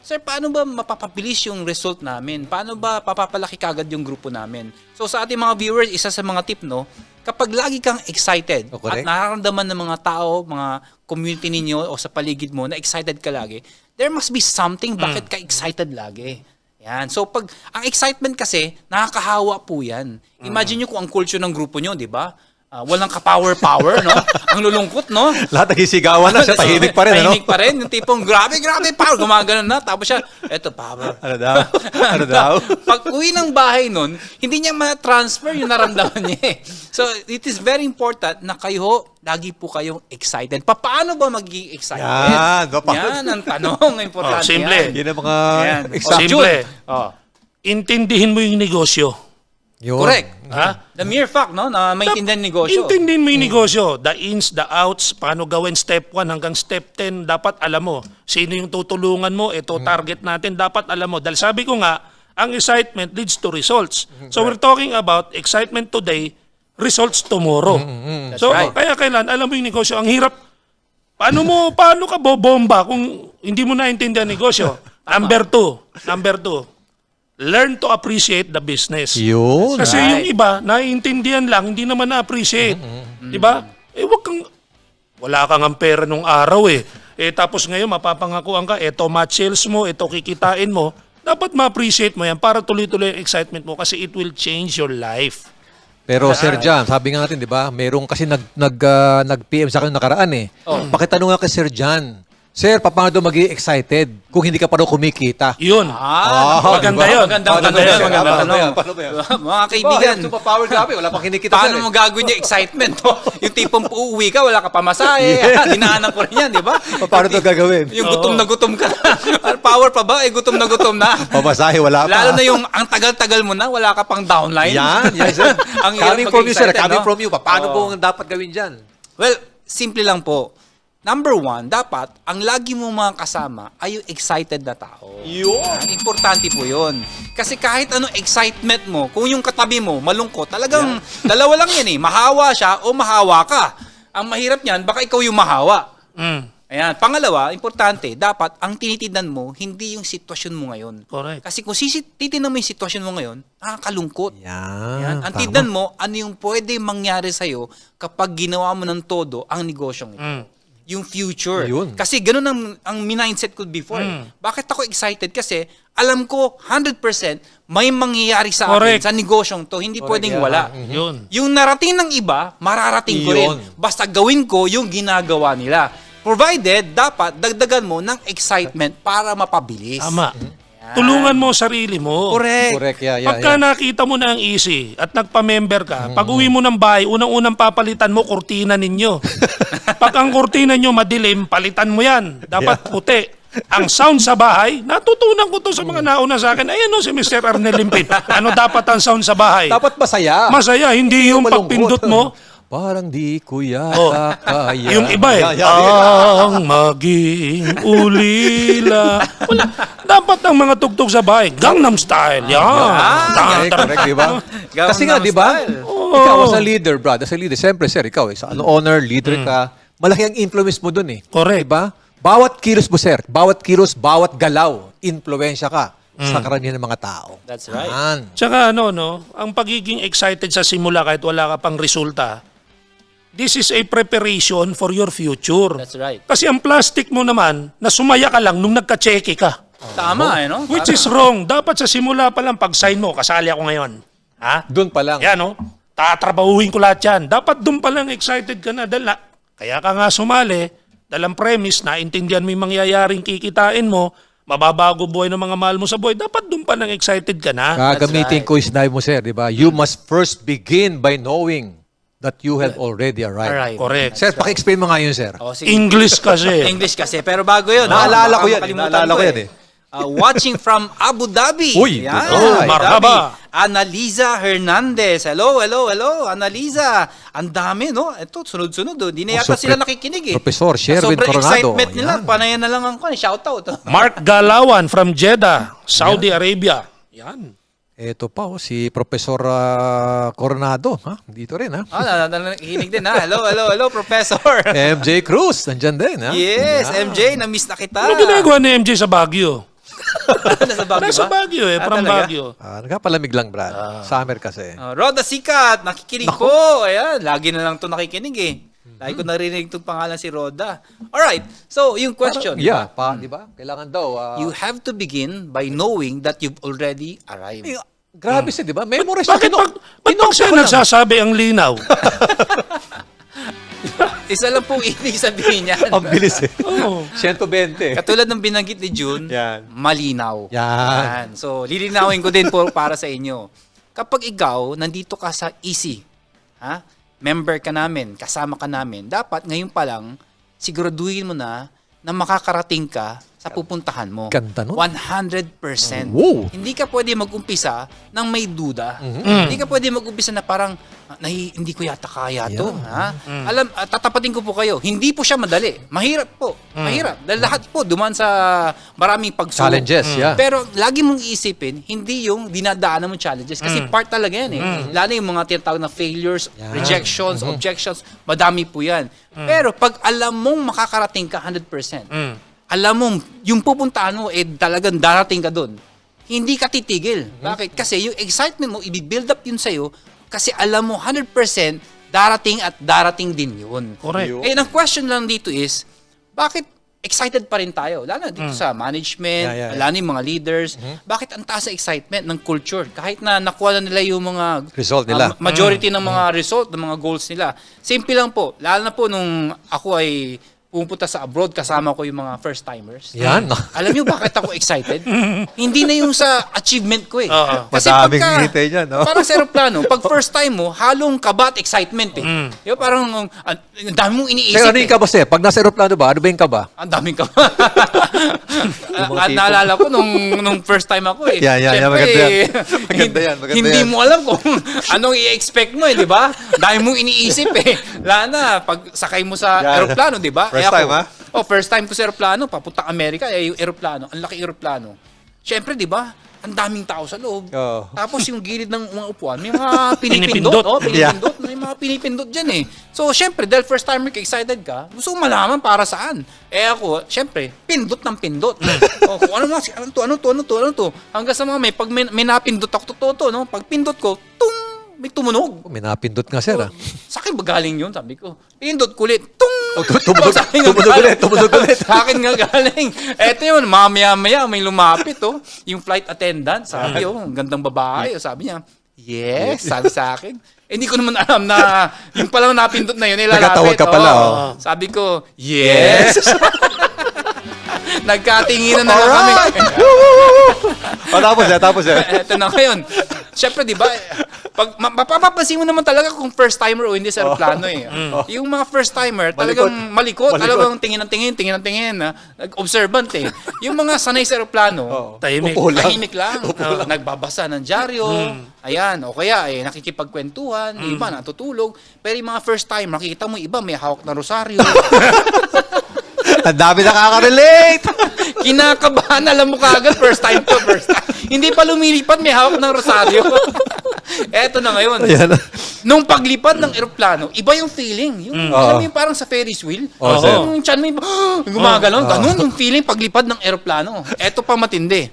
Sir, paano ba mapapabilis yung result namin? Paano ba papapalaki kagad yung grupo namin? So sa ating mga viewers, isa sa mga tip, no, kapag lagi kang excited at nararamdaman ng mga tao, mga community ninyo o sa paligid mo na excited ka lagi, there must be something bakit ka excited lagi. Yan. So pag ang excitement kasi, nakakahawa po yan. Imagine nyo kung ang culture ng grupo nyo, di ba? Walang ka-power, no? Ang lulungkot, no? Lahat nagisigawan na siya, tahimik pa rin, ano? Tahimik pa rin, yung tipong grabe, power, gumagano na. Tapos siya, eto, power. Ano daw? Ano daw? Pag uwi ng bahay nun, hindi niya ma-transfer yung naramdaman niya eh. So, it is very important na kayo, lagi po kayong excited. Paano ba magiging excited? Yan ang tanong. Importante simple. Yan ang mga simple. Intindihin mo yung negosyo. Yun. Correct. The mere fact, no, na maintindihan ng negosyo. Intindihin mo yung negosyo. The ins, the outs, paano gawin step 1 hanggang step 10, dapat alam mo. Sino yung tutulungan mo, ito target natin, dapat alam mo. Dahil sabi ko nga, ang excitement leads to results. So we're talking about excitement today, results tomorrow. So kaya kailan, alam mo yung negosyo, ang hirap. Paano ka bobomba kung hindi mo naintindihan ang negosyo? Number two, learn to appreciate the business. Yun. Kasi yung iba, naiintindihan lang, hindi naman na-appreciate. Diba? Wala kang ang pera nung araw eh. Tapos ngayon, mapapangakuan ka, eto match sales mo, eto kikitain mo. Dapat ma-appreciate mo yan para tuloy-tuloy ang excitement mo kasi it will change your life. Pero Sir Jan, sabi nga natin, di ba, merong kasi nag-PM sa akin nakaraan eh. Pakitanong nga kay Sir Jan, Sir, paano daw maging excited kung hindi ka pa daw kumikita? Yun. Maganda yun. Maganda yun. Mga kaibigan, Superpower grabe, wala pang kinikita. paano mo gagawin yung excitement? Yung tipong uuwi ka, wala ka pamasahe. Dinaanan ko rin yan, di ba? Paano ito gagawin? Yung gutom na gutom ka na. Power pa ba? Gutom na gutom na. Pamasahe, wala pa. Lalo na yung ang tagal-tagal mo na, wala ka pang downline. Yan, sir. Ang hirap Coming from you, sir. maging excited, Coming no? from you. Paano po dapat gawin dyan? Well, simple lang po. Number 1, dapat ang lagi mo mga kasama ay yung excited na tao. Yun. Importante po yun. Kasi kahit anong excitement mo, kung yung katabi mo malungkot, talagang dalawa lang yan eh. Mahawa siya o mahawa ka. Ang mahirap niyan, baka ikaw yung mahawa. Ayan. Pangalawa, importante, dapat ang tinitignan mo, hindi yung sitwasyon mo ngayon. Correct. Kasi kung titignan mo yung sitwasyon mo ngayon, nakakalungkot. Yan. Ang tignan mo, ano yung pwede mangyari sa'yo kapag ginawa mo ng todo ang negosyong ito. Yung future. Yun. Kasi ganun ang mindset ko before. Bakit ako excited? Kasi alam ko 100% may mangyayari sa akin sa negosyong to. Hindi pwedeng wala. Yun. Yung narating ng iba, mararating ko rin. Basta gawin ko yung ginagawa nila. Provided, dapat dagdagan mo ng excitement para mapabilis. Tama. Tulungan mo sarili mo. Correct. Correct, Pagka nakita mo na ang easy at nagpa-member ka, pag uwi mo ng bahay, unang-unang papalitan mo, kurtina ninyo. Pag ang kurtina nyo madilim, palitan mo yan. Dapat puti. Ang sound sa bahay, natutunan ko to sa mga nauna sa akin. Ayan o si Mr. Arnel Limpin. Ano dapat ang sound sa bahay? Dapat masaya. Masaya, hindi yung malungkot. pagpindot mo. Parang di ko yata kaya. Yung iba eh. Ang maging ulila. Wala. Dapat ang mga tugtog sa bahay, Gangnam Style. Yan. Correct, di ba? Kasi nga, di ba? Ikaw as a leader, brad, as a leader, siyempre, sir, ikaw, owner, leader ka, malaki ang influence mo dun eh. Correct. Di ba? Bawat kilos mo, sir, bawat galaw, influensya ka sa karamihan ng mga tao. That's right. Yan. Tsaka ang pagiging excited sa simula kahit wala ka pang resulta, this is a preparation for your future. That's right. Kasi ang plastic mo naman, na sumaya ka lang nung nagka-cheque ka. Tama no? Which is wrong. Dapat sa simula pa lang, pag-sign mo, kasali ako ngayon. Ha? Doon pa lang. Yan tatrabahuin ko lahat yan. Dapat doon pa lang excited ka na. Kaya ka nga sumali, dahil ang premise, naintindihan mo yung mangyayaring kikitain mo, mababago buhay ng mga mahal mo sa buhay, dapat doon pa lang excited ka na. Gagamitin ko yung sinabi mo, sir, di ba? You must first begin by knowing that you have already arrived. Correct. Sir, paki-explain mo nga yun, sir. Sige. English kasi. English kasi. Pero bago yun. Naalala ko yan. Makalimutan Naalala ko yan eh. Watching from Abu Dhabi. Uy, Yan, oh, Abu marhaba. Dhabi. Analiza Hernandez. Hello. Analiza. Ang dami, no? Ito, sunod-sunod. Hindi na yata sila nakikinig eh. Professor Sherwin Sobrang Coronado. excitement nila. Panayan na lang ang shoutout. Mark Galawan from Jeddah, Saudi Arabia. Yan. Ito pa, si Professor Coronado. Ha? Dito rin, ha? Nakikinig din ha. Hello, Professor. MJ Cruz, nandyan din, ha? Yes, Yan. MJ, na-miss na kita. Ano ginagawa ni MJ sa Baguio? Nasa Baguio Nasa ba? Baguio from talaga? Baguio. Nagpapalamig lang, Brad. Summer kasi. Roda Sikat, nakikinig po. Ayan, lagi na lang to nakikinig eh. Lagi ko narinig itong pangalan si Roda. Alright, so yung question. Yeah, di ba? Kailangan daw. You have to begin by knowing that you've already arrived. Grabe siya, di ba? Memorize Bakit pag siya nagsasabi ang linaw? Isa lang pong ibig sabihin yan. Ang bilis eh. Oo. 120. Katulad ng binanggit ni June, Yan. malinaw. Yan. So, lilinawin ko din po para sa inyo. Kapag ikaw, nandito ka sa EC, member ka namin, kasama ka namin, dapat ngayon pa lang, siguraduhin mo na makakarating ka sa pupuntahan mo. Ganda nun. 100%. Wow. Hindi ka pwede mag-umpisa ng may duda. Hindi ka pwede mag-umpisa na parang, hindi ko yata kaya to. Ha? Tatapatin ko po kayo, hindi po siya madali. Mahirap po. Mahirap. Dahil lahat po dumaan sa maraming pagsubok. Challenges, yeah. Pero lagi mong iisipin, hindi yung dinadaanan mong challenges. Kasi part talaga yan eh. Lalo yung mga tinatawag na failures, rejections, objections, madami po yan. Pero pag alam mong makakarating ka 100%, alam mong yung pupuntahan mo talagang darating ka doon, hindi ka titigil. Bakit? Kasi yung excitement mo, i-build up yun sa'yo kasi alam mo 100% darating at darating din yun. Correct. Ang question lang dito is, bakit excited pa rin tayo? Lalo na dito sa management, Yeah. lalo na yung mga leaders. Bakit ang taas sa excitement ng culture? Kahit na nakuha na nila yung mga Result nila. majority ng mga result, ng mga goals nila. Simple lang po. Lalo na po nung ako ay pumunta sa abroad, kasama ko yung mga first-timers. Yan. Alam niyo bakit ako excited? Hindi na yung sa achievement ko eh. Kasi Madaming ngiti dyan, no? parang sa aeroplano, pag first time mo, halong kaba at excitement eh. Yung parang, ang dami mong iniisip Pero ano yung kaba, sir? Pag nasa aeroplano ba, ano ba yung kaba? Ang daming kaba. At naalala ko nung first time ako eh. Yan. Siyempre, Maganda yan. Maganda yan. Hindi mo alam kung anong i-expect mo eh, di ba? Dami mong iniisip eh. Lalo na, pag sakay mo sa Yan. aeroplano, di ba? First time, ha? First time ko sa aeroplano, papuntang Amerika, yung aeroplano, ang laki aeroplano. Siyempre, di ba? Ang daming tao sa loob. Oo. Tapos yung gilid ng mga upuan, may mga pinipindot. Pinipindot. Pinipindot. May mga pinipindot dyan eh. So, syempre, dahil first timer ka, excited ka, gusto mo malaman para saan. Ako, syempre, pindot ng pindot. Kung ano to. Hanggang sa mga pag may napindot ako, totoo, no? Pag pindot ko, may tumunog. May napindot nga, sir. Sa akin ba galing yun? Sabi ko. Pindot kulit. Tung! Tumunog ulit. Sa akin nga galing. Eto yun, mamaya-maya may lumapit, yung flight attendant, sabi, ang gandang babae. Sabi niya, yes, sabi sa akin. Hindi ko naman alam na yung palang napindot na yun, ilalapit. Nagkatawag ka pala, Sabi ko, yes. Nagkatinginan na lang kami. Tapos. Eto na ngayon. Siyempre, di ba, pag mapapapansin mo naman talaga kung first timer o hindi sa aeroplano eh. Yung mga first timer, talagang malikot. Talagang tingin ng tingin. Observant eh. Yung mga sanay sa aeroplano, tahimik lang. Nagbabasa ng dyaryo. Ayan, o kaya nakikipagkwentuhan. Yung iba natutulog. Pero yung mga first time, nakikita mo iba may hawak na rosaryo. Ang dami nakaka-relate! Kinakabahan, alam mo kaagad, first time. Hindi pa lumilipad, may hawak ng rosaryo. Eto na ngayon. Ayan. Nung paglipad ng eroplano, iba yung feeling. Alam mo yung parang sa Ferris wheel? sir. Yung tiyan mo yung gumagalaw. Ganun yung feeling paglipad ng eroplano. Eto pa matindi.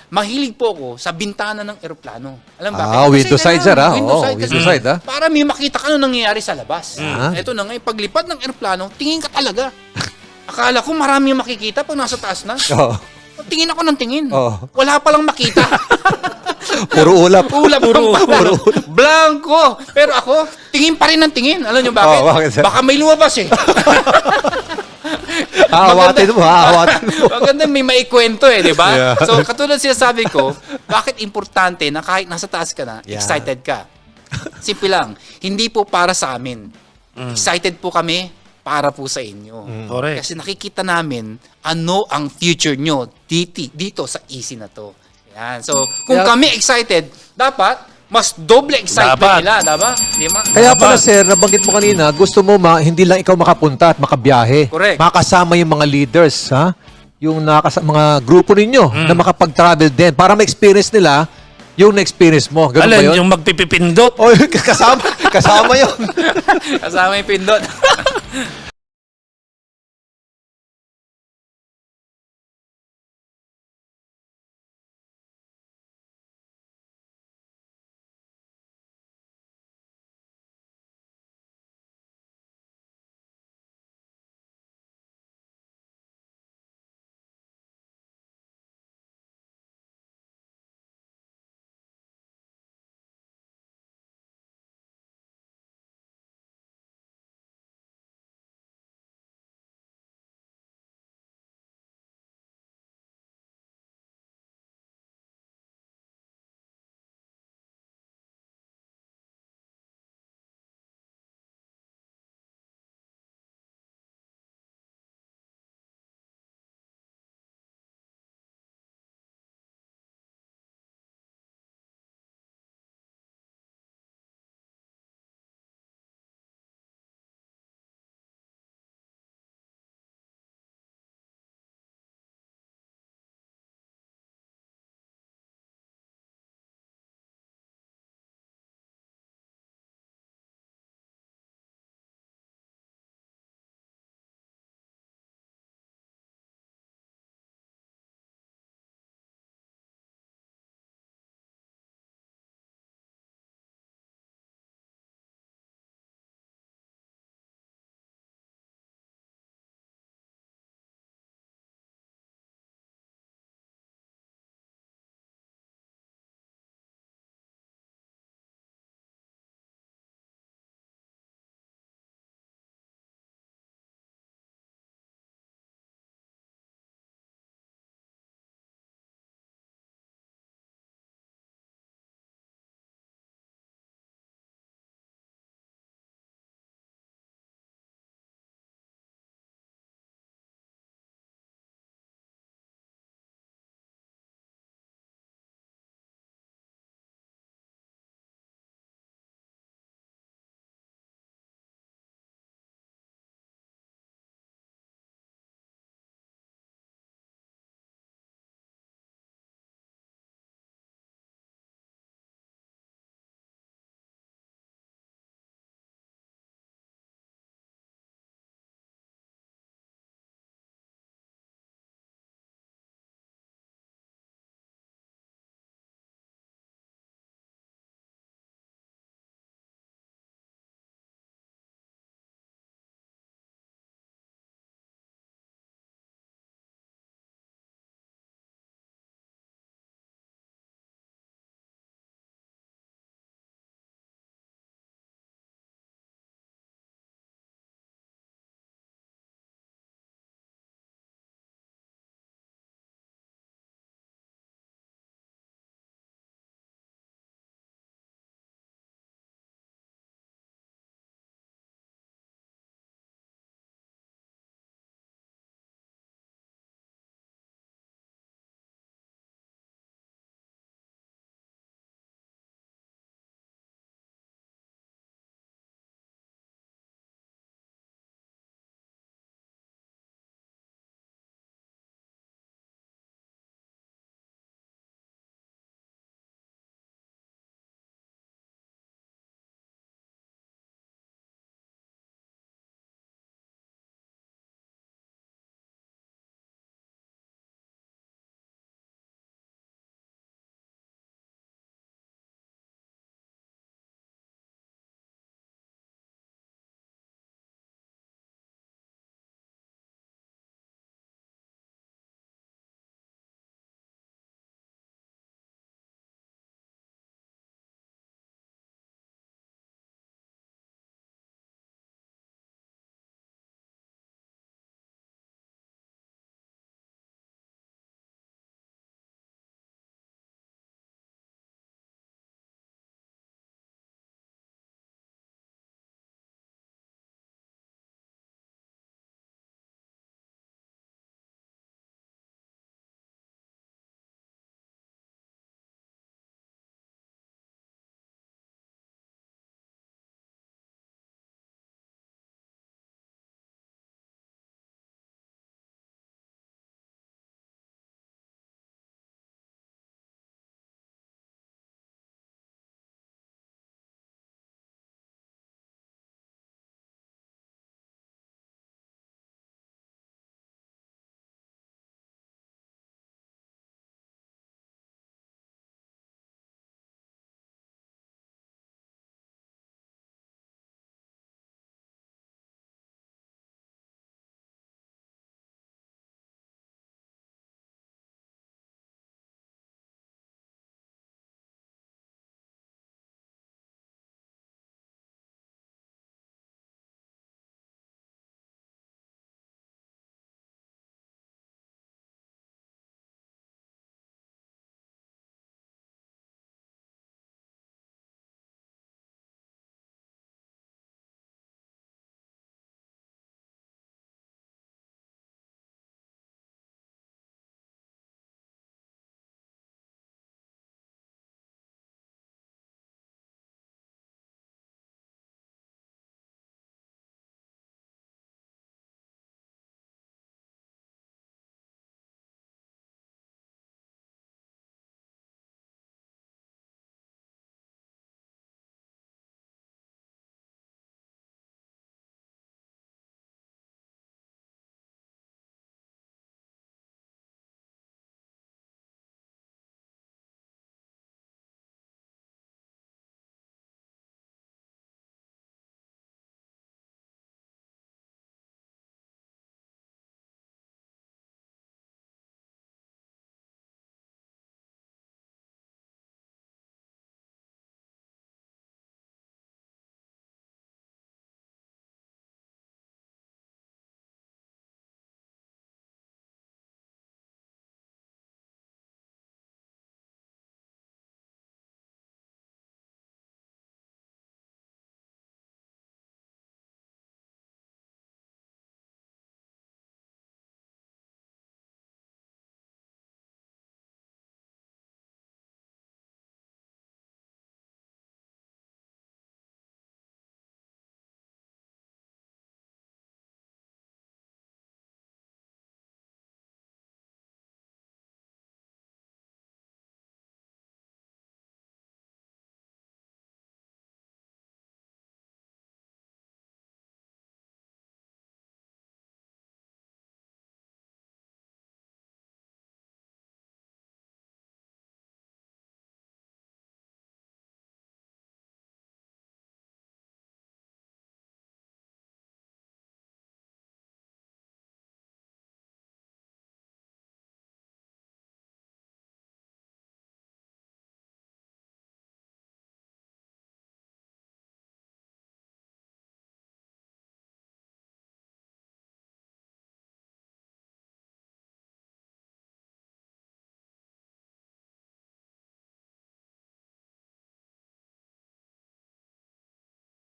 Mahilig po ako sa bintana ng eroplano. Alam ba? Window side, sir, ha? Window Oo, side. window side, ha? Para may makita ka ano nangyayari sa labas. Ah. Eto na ngayon, paglipad ng eroplano, tingin ka talaga. Akala ko marami yung makikita pag nasa taas na. Oo. Tingin ako ng tingin. Oo. Wala palang makita. Puro ulap. Puro. Blanco. Pero ako, tingin pa rin ng tingin. Alam nyo bakit? Bakit, sir? Baka may lumabas eh. Hahawatin mo. Maganda may maikwento eh, di ba? Yeah. So, katulad sinasabi ko, bakit importante na kahit nasa taas ka na, Yeah. excited ka? Simple lang. Hindi po para sa amin. Excited po kami para po sa inyo. Correct. Kasi nakikita namin ano ang future nyo dito sa easy na to. Yan. So, kung Yeah. kami excited, dapat mas doble excitement Dapat. nila, diba? Di ba? Kaya pala, sir, nabanggit mo kanina, gusto mo hindi lang ikaw makapunta at makabiyahe. Correct. Makasama yung mga leaders, ha? Yung mga grupo ninyo na makapag-travel din para ma-experience nila yung na-experience mo. Ganun ba Alin, yun? yung magpipipindot. Oy, kasama yun. Kasama yung pindot.